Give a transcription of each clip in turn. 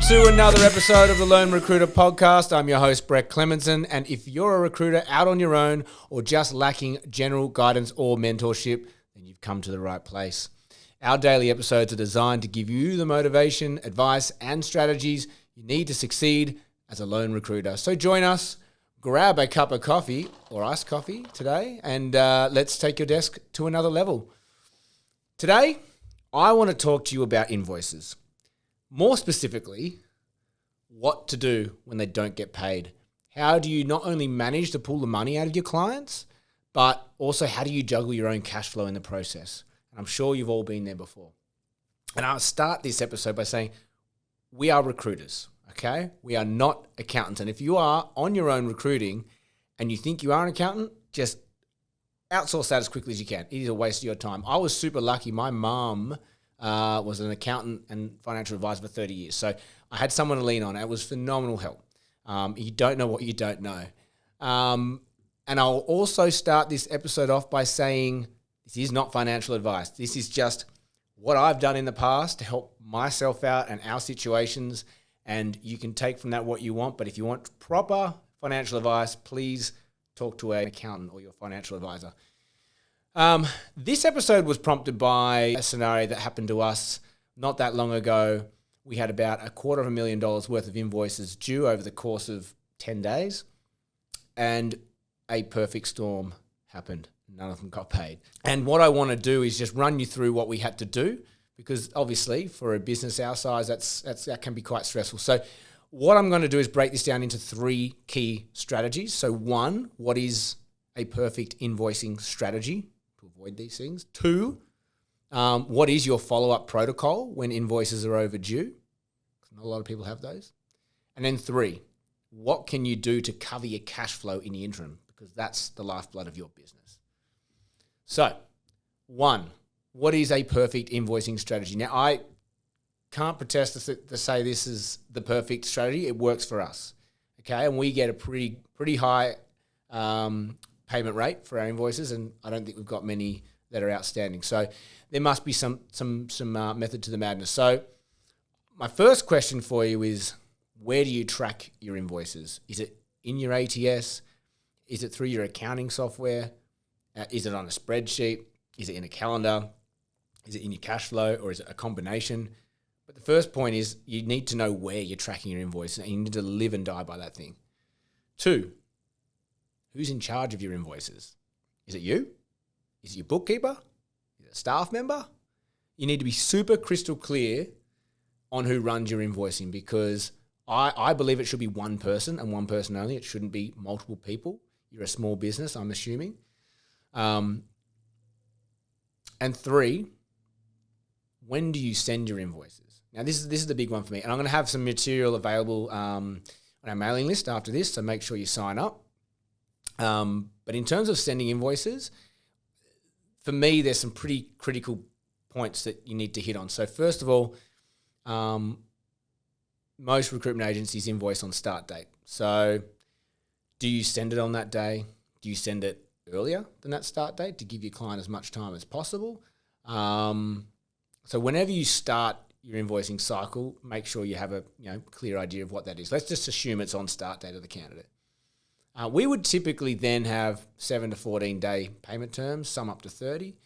to another episode of the Lone Recruiter Podcast. I'm your host, Brett Clemenson, and if you're a recruiter out on your own or just lacking general guidance or mentorship, then you've come to the right place. Our daily episodes are designed to give you the motivation, advice, and strategies you need to succeed as a lone recruiter. So join us, grab a cup of coffee or iced coffee today, and let's take your desk to another level. Today, I want to talk to you about invoices. More specifically, what to do when they don't get paid. How do you not only manage to pull the money out of your clients, but also how do you juggle your own cash flow in the process? And I'm sure you've all been there before. And I'll start this episode by saying we are recruiters, okay? We are not accountants. And if you are on your own recruiting and you think you are an accountant, just outsource that as quickly as you can. It is a waste of your time. I was super lucky. My mum was an accountant and financial advisor for 30 years. So I had someone to lean on. It was phenomenal help. You don't know what you don't know. And I'll also start this episode off by saying this is not financial advice. This is just what I've done in the past to help myself out and our situations. And you can take from that what you want. But if you want proper financial advice, please talk to an accountant or your financial advisor. This episode was prompted by a scenario that happened to us not that long ago. We had about $250,000 worth of invoices due over the course of 10 days, and a perfect storm happened. None of them got paid. And what I want to do is just run you through what we had to do, because obviously for a business our size, that can be quite stressful. So what I'm going to do is break this down into three key strategies. So one, what is a perfect invoicing strategy to avoid these things? Two, what is your follow-up protocol when invoices are overdue? Not a lot of people have those. And then three, what can you do to cover your cash flow in the interim? Because that's the lifeblood of your business. So, one, what is a perfect invoicing strategy? Now, I can't protest to say this is the perfect strategy. It works for us, okay? And we get a pretty high payment rate for our invoices, and I don't think we've got many that are outstanding. So there must be some method to the madness. So my first question for you is, where do you track your invoices? Is it in your ATS? Is it through your accounting software? Is it on a spreadsheet? Is it in a calendar? Is it in your cash flow, or is it a combination? But the first point is you need to know where you're tracking your invoice, and you need to live and die by that thing. Two, who's in charge of your invoices? Is it you? Is it your bookkeeper? Is it a staff member? You need to be super crystal clear on who runs your invoicing, because I believe it should be one person and one person only. It shouldn't be multiple people. You're a small business, I'm assuming. And three, when do you send your invoices? Now, this is the big one for me. And I'm going to have some material available on our mailing list after this, so make sure you sign up. But in terms of sending invoices, for me, there's some pretty critical points that you need to hit on. So first of all, most recruitment agencies invoice on start date. So do you send it on that day? Do you send it earlier than that start date to give your client as much time as possible? So whenever you start your invoicing cycle, make sure you have a clear idea of what that is. Let's just assume it's on start date of the candidate. We would typically then have 7 to 14 day payment terms, some up to 30.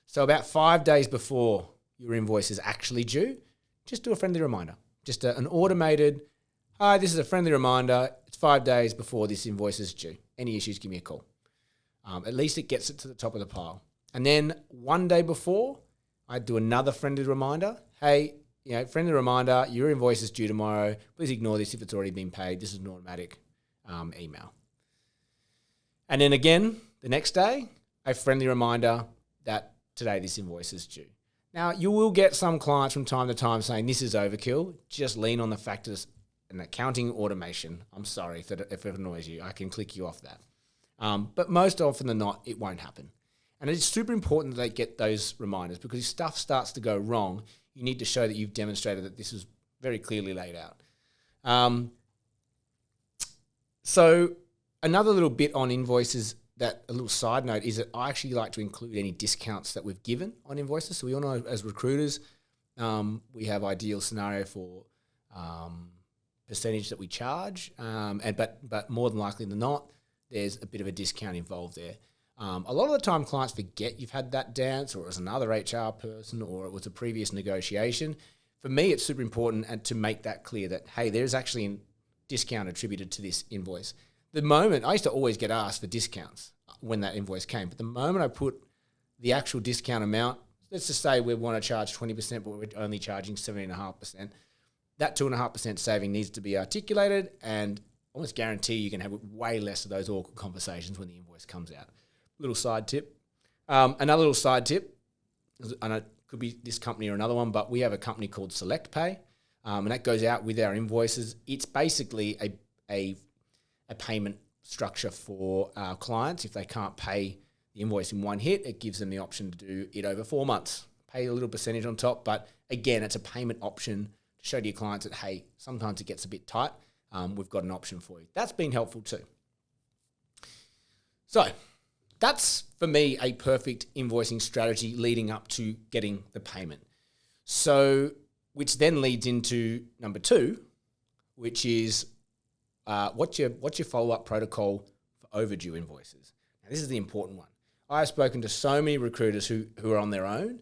So about 5 days before your invoice is actually due, just do a friendly reminder. Just an automated, hi, this is a friendly reminder. It's 5 days before this invoice is due. Any issues, give me a call. At least it gets it to the top of the pile. And then 1 day before, I'd do another friendly reminder. Hey, friendly reminder, your invoice is due tomorrow. Please ignore this if it's already been paid. This is an automatic email. And then again, the next day, a friendly reminder that today this invoice is due. Now, you will get some clients from time to time saying this is overkill. Just lean on the fact that it's an accounting automation. I'm sorry if it annoys you. I can click you off that. But most often than not, it won't happen. And it's super important that they get those reminders, because if stuff starts to go wrong, you need to show that you've demonstrated that this is very clearly laid out. So another little bit on invoices, that a little side note, is that I actually like to include any discounts that we've given on invoices. So we all know as recruiters, we have ideal scenario for percentage that we charge, but more than likely than not, there's a bit of a discount involved there. A lot of the time clients forget you've had that dance, or it was another HR person, or it was a previous negotiation. For me, it's super important and to make that clear that, hey, there's actually a discount attributed to this invoice. The moment, I used to always get asked for discounts when that invoice came, but the moment I put the actual discount amount, let's just say we want to charge 20%, but we're only charging 17.5%, that 2.5% saving needs to be articulated, and almost guarantee you can have way less of those awkward conversations when the invoice comes out. Little side tip. Another little side tip, and it could be this company or another one, but we have a company called Select Pay, and that goes out with our invoices. It's basically a payment structure for our clients. If they can't pay the invoice in one hit, it gives them the option to do it over 4 months. Pay a little percentage on top, but again, it's a payment option to show to your clients that, hey, sometimes it gets a bit tight. We've got an option for you. That's been helpful too. So that's, for me, a perfect invoicing strategy leading up to getting the payment. So, which then leads into number 2, which is what's your follow-up protocol for overdue invoices? Now, this is the important one. I've spoken to so many recruiters who are on their own,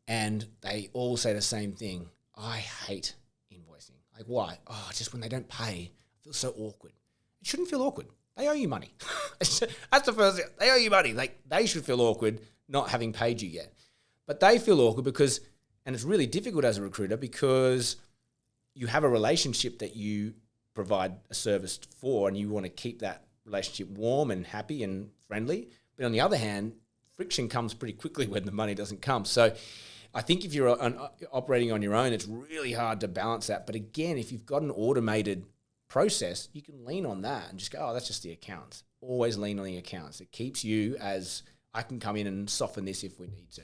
and they all say the same thing. I hate invoicing. Like, why? Oh, just when they don't pay, it feels so awkward. It shouldn't feel awkward. They owe you money. That's the first thing. They owe you money. Like, they should feel awkward not having paid you yet. But they feel awkward because, and it's really difficult as a recruiter because you have a relationship that you provide a service for, and you want to keep that relationship warm and happy and friendly. But on the other hand, friction comes pretty quickly when the money doesn't come. So I think if you're operating on your own, it's really hard to balance that. But again, if you've got an automated process, you can lean on that and just go, oh, that's just the accounts. Always lean on the accounts. It keeps you as, I can come in and soften this if we need to.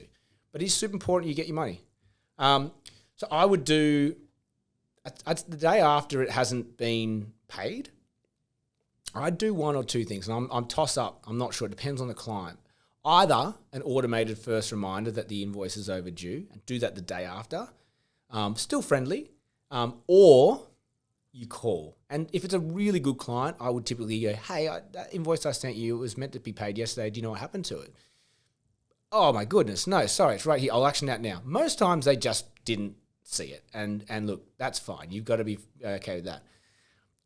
But it's super important you get your money. So I would do, the day after it hasn't been paid, I'd do one or two things. And I'm toss up. I'm not sure. It depends on the client. Either an automated first reminder that the invoice is overdue, and do that the day after, still friendly, or you call. And if it's a really good client, I would typically go, hey, that invoice I sent you, it was meant to be paid yesterday. Do you know what happened to it? Oh my goodness, no, sorry, it's right here. I'll action that now. Most times they just didn't see it. And look, that's fine. You've got to be okay with that.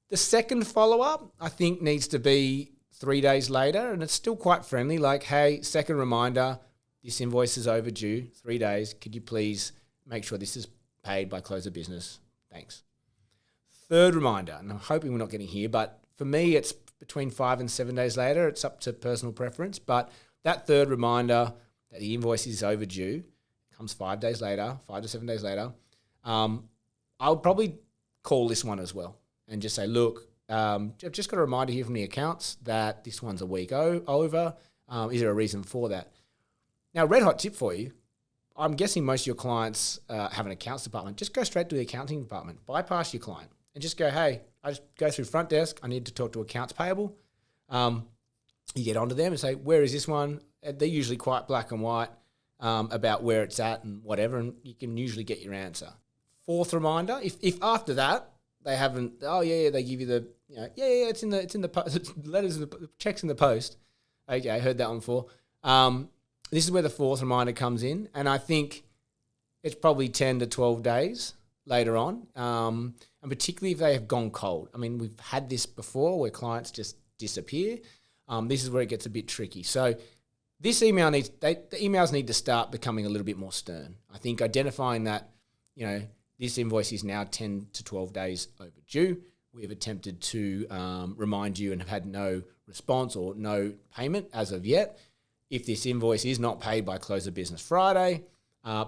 The second follow-up, I think, needs to be 3 days later, and it's still quite friendly. Like, hey, second reminder, this invoice is overdue, 3 days. Could you please make sure this is paid by close of business? Thanks. Third reminder, and I'm hoping we're not getting here, but for me, it's between 5 and 7 days later. It's up to personal preference, but that third reminder that the invoice is overdue comes 5 days later, 5 to 7 days later. I would probably call this one as well and just say, look, I've just got a reminder here from the accounts that this one's a week over. Is there a reason for that? Now, red hot tip for you. I'm guessing most of your clients have an accounts department. Just go straight to the accounting department. Bypass your client and just go, hey, I just go through front desk. I need to talk to accounts payable. You get onto them and say, where is this one? They're usually quite black and white about where it's at and whatever, and you can usually get your answer. Fourth reminder, if after that they haven't, they give you the, it's in the letters, checks in the post. Okay, I heard that one before. This is where the fourth reminder comes in, and I think it's probably 10 to 12 days later on, and particularly if they have gone cold. I mean, we've had this before where clients just disappear. This is where it gets a bit tricky. So this email the emails need to start becoming a little bit more stern. I think identifying that, this invoice is now 10 to 12 days overdue. We have attempted to remind you and have had no response or no payment as of yet. If this invoice is not paid by close of business Friday,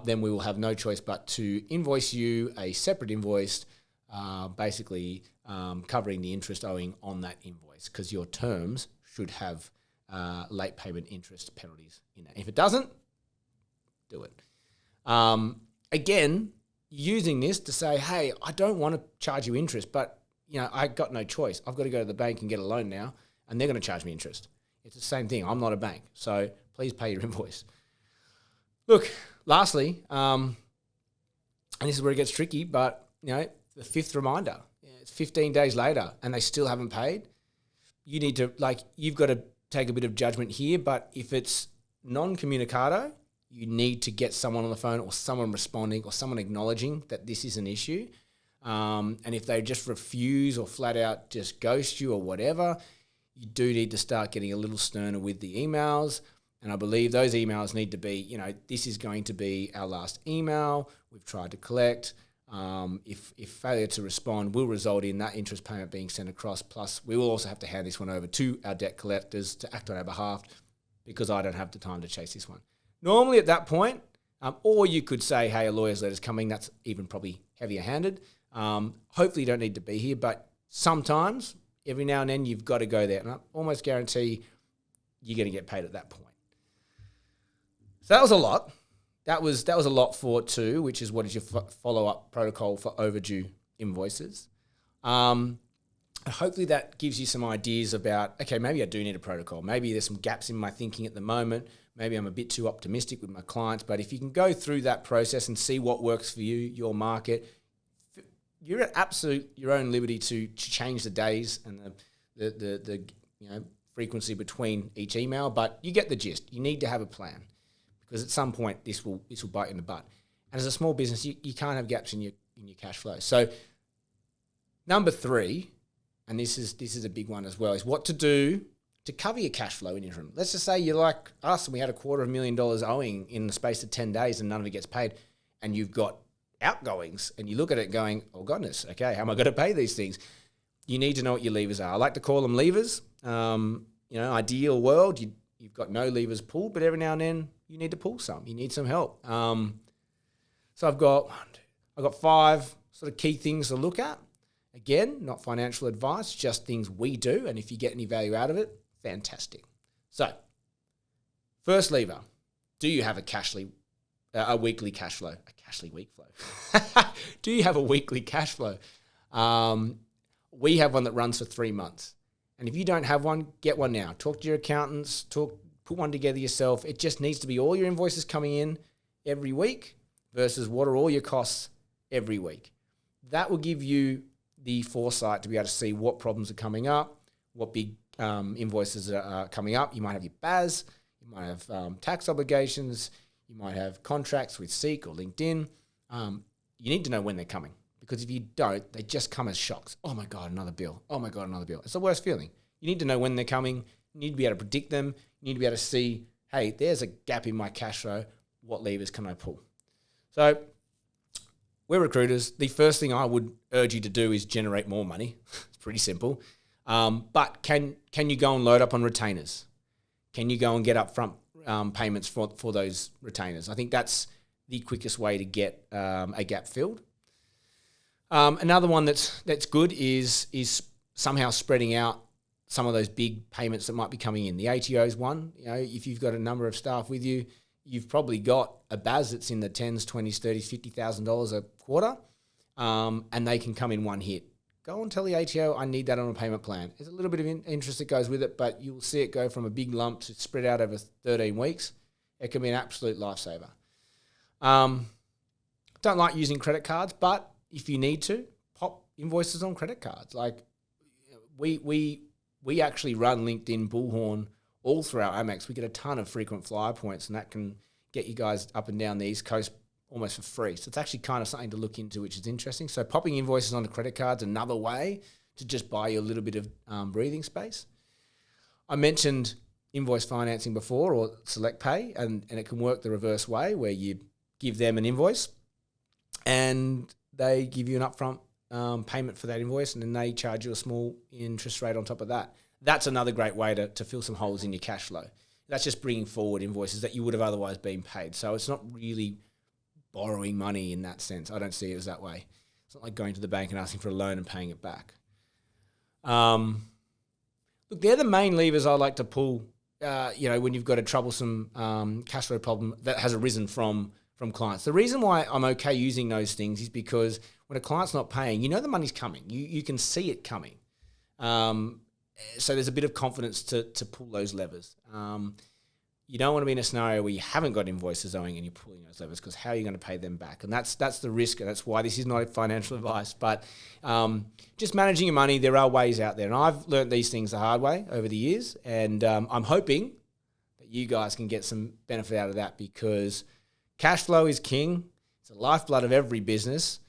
then we will have no choice but to invoice you a separate invoice, basically covering the interest owing on that invoice, because your terms should have late payment interest penalties in it. If it doesn't, do it. Again, using this to say, hey, I don't want to charge you interest, but I got no choice. I've got to go to the bank and get a loan now, and they're going to charge me interest. It's the same thing. I'm not a bank, so please pay your invoice. Look, lastly, and this is where it gets tricky, but the fifth reminder. It's 15 days later and they still haven't paid. You need to, you've got to take a bit of judgment here, but if it's non-communicado, you need to get someone on the phone or someone responding or someone acknowledging that this is an issue. And if they just refuse or flat out just ghost you or whatever, you do need to start getting a little sterner with the emails. And I believe those emails need to be, this is going to be our last email. We've tried to collect. If failure to respond will result in that interest payment being sent across, plus we will also have to hand this one over to our debt collectors to act on our behalf because I don't have the time to chase this one. Normally at that point, or you could say, hey, a lawyer's letter's coming. That's even probably heavier handed. Hopefully you don't need to be here, but sometimes, every now and then, you've got to go there. And I almost guarantee you're going to get paid at that point. So that was a lot. That was a lot for 2, which is what is your follow-up protocol for overdue invoices. Hopefully that gives you some ideas about, okay, maybe I do need a protocol. Maybe there's some gaps in my thinking at the moment. Maybe I'm a bit too optimistic with my clients. But if you can go through that process and see what works for you, your market, you're at your own liberty to change the days and the frequency between each email. But you get the gist. You need to have a plan. Because at some point this will bite you in the butt. And as a small business, you can't have gaps in your cash flow. So number 3, and this is a big one as well, is what to do to cover your cash flow in interim. Let's just say you're like us and we had $250,000 owing in the space of 10 days and none of it gets paid, and you've got outgoings, and you look at it going, oh goodness, okay, how am I going to pay these things? You need to know what your levers are. I like to call them levers. Ideal world, you've got no levers pulled, but every now and then you need to pull some. You need some help. So I've got 5 sort of key things to look at. Again, not financial advice, just things we do. And if you get any value out of it, fantastic. So first lever, do you have a weekly cash flow? A cashly week flow. Do you have a weekly cash flow? We have one that runs for 3 months. And if you don't have one, get one now. Talk to your accountants, put one together yourself. It just needs to be all your invoices coming in every week versus what are all your costs every week. That will give you the foresight to be able to see what problems are coming up, what big invoices are coming up. You might have your BAS, you might have tax obligations, you might have contracts with Seek or LinkedIn. You need to know when they're coming, because if you don't, they just come as shocks. Oh my God, another bill. Oh my God, another bill. It's the worst feeling. You need to know when they're coming. You need to be able to predict them. You need to be able to see, hey, there's a gap in my cash flow. What levers can I pull? So we're recruiters. The first thing I would urge you to do is generate more money. It's pretty simple. But can you go and load up on retainers? Can you go and get upfront payments for those retainers? I think that's the quickest way to get a gap filled. Another one that's good is somehow spreading out some of those big payments that might be coming in. The ATO's one. If you've got a number of staff with you, you've probably got a BAS that's in the 10s, 20s, 30s, $50,000 a quarter, and they can come in one hit. Go and tell the ATO, I need that on a payment plan. There's a little bit of interest that goes with it, but you'll see it go from a big lump to spread out over 13 weeks. It can be an absolute lifesaver. Don't like using credit cards, but if you need to, pop invoices on credit cards. Like we actually run LinkedIn Bullhorn all throughout Amex. We get a ton of frequent flyer points, and that can get you guys up and down the East Coast almost for free. So it's actually kind of something to look into, which is interesting. So popping invoices onto credit cards, another way to just buy you a little bit of breathing space. I mentioned invoice financing before, or Select Pay, and it can work the reverse way, where you give them an invoice and they give you an upfront payment for that invoice, and then they charge you a small interest rate on top of that. That's another great way to fill some holes in your cash flow. That's just bringing forward invoices that you would have otherwise been paid. So it's not really borrowing money in that sense. I don't see it as that way. It's not like going to the bank and asking for a loan and paying it back. Look, they're the main levers I like to pull, when you've got a troublesome cash flow problem that has arisen from clients. The reason why I'm okay using those things is because when a client's not paying, the money's coming. You can see it coming. So there's a bit of confidence to pull those levers. you don't want to be in a scenario where you haven't got invoices owing and you're pulling those levers, because how are you going to pay them back? And that's the risk, and that's why this is not financial advice. But just managing your money, there are ways out there. And I've learned these things the hard way over the years, and I'm hoping that you guys can get some benefit out of that, because cash flow is king. It's the lifeblood of every business.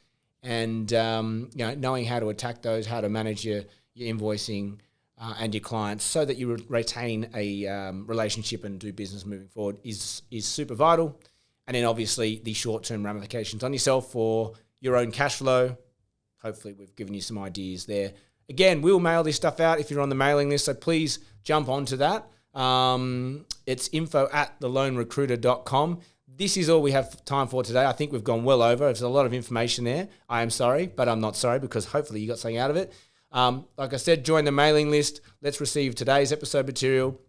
And knowing how to attack those, how to manage your invoicing and your clients so that you retain a relationship and do business moving forward is super vital. And then obviously the short-term ramifications on yourself for your own cash flow. Hopefully we've given you some ideas there. Again, we'll mail this stuff out if you're on the mailing list, so please jump onto that. It's info@thelonerecruiter.com. This is all we have time for today. I think we've gone well over. There's a lot of information there. I am sorry, but I'm not sorry, because hopefully you got something out of it. Like I said, join the mailing list. Let's receive today's episode material.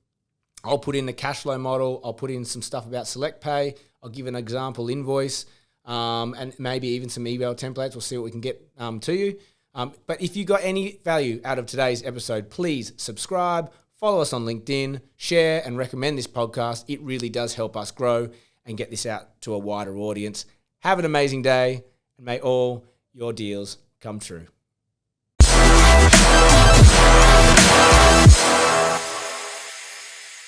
I'll put in the cash flow model. I'll put in some stuff about select pay. I'll give an example invoice, and maybe even some email templates. We'll see what we can get to you. But if you got any value out of today's episode, please subscribe, follow us on LinkedIn, share and recommend this podcast. It really does help us grow and get this out to a wider audience. Have an amazing day, and may all your deals come true.